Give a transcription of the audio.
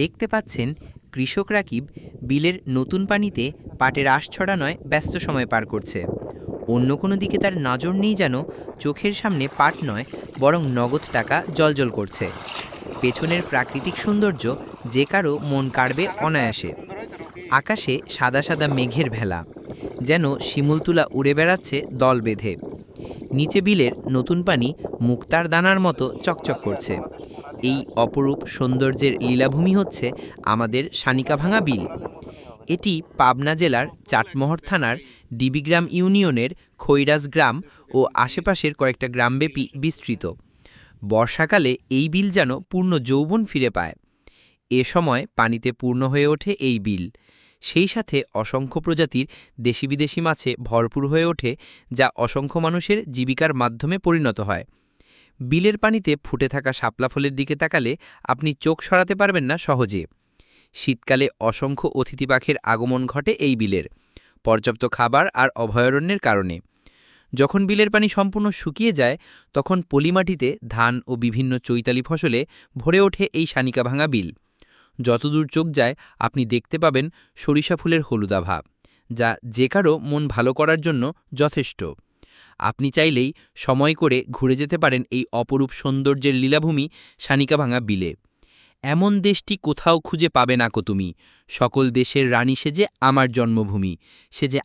দেখতে পাচ্ছেন কৃষক রাকিব বিলের নতুন পানিতে পাটের আঁশ ছড়ানোয় ব্যস্ত সময় পার করছে। অন্য কোনো দিকে তার নজর নেই, যেন চোখের সামনে পাট নয় বরং নগদ টাকা জ্বলজ্বল করছে। পেছনের প্রাকৃতিক সৌন্দর্য যে কারো মন কাড়বে অনায়াসে। আকাশে সাদা সাদা মেঘের ভেলা, যেন শিমুলতুলা উড়ে বেড়াচ্ছে দল বেঁধে। নিচে বিলের নতুন পানি মুক্তার দানার মতো চকচক করছে। এই অপরূপ সৌন্দর্যের লীলাভূমি হচ্ছে আমাদের সানিকাভাঙা বিল। এটি পাবনা জেলার চাটমোহর থানার ডিবিগ্রাম ইউনিয়নের খৈরাজ গ্রাম ও আশেপাশের কয়েকটা গ্রামব্যাপী বিস্তৃত। বর্ষাকালে এই বিল যেন পূর্ণ যৌবন ফিরে পায়। এ সময় পানিতে পূর্ণ হয়ে ওঠে এই বিল। সেই সাথে অসংখ্য প্রজাতির দেশি বিদেশি মাছে ভরপুর হয়ে ওঠে, যা অসংখ্য মানুষের জীবিকার মাধ্যমে পরিণত হয়। বিলের পানিতে ফুটে থাকা শাপলা ফুলের দিকে তাকালে আপনি চোখ সরাতে পারবেন না সহজে। শীতকালে অসংখ্য অতিথি পাখির আগমন ঘটে এই বিলের, পর্যাপ্ত খাবার আর অভয়ারণ্যের কারণে। যখন বিলের পানি সম্পূর্ণ শুকিয়ে যায়, তখন পলিমাটিতে ধান ও বিভিন্ন চৈতালি ফসলে ভরে ওঠে এই সানিকাভাঙা বিল। যতদূর চোখ যায় আপনি দেখতে পাবেন সরিষা ফুলের হলুদাভা, যা যে কারো মন ভালো করার জন্য যথেষ্ট। আপনি চাইলেই সময় করে ঘুরে যেতে পারেন এই অপরূপ সৌন্দর্যের লীলাভূমি সানিকাভাঙা বিলে। এমন দেশটি কোথাও খুঁজে পাবে না কো তুমি, সকল দেশের রানী সেজে আমার জন্মভূমি, সে যে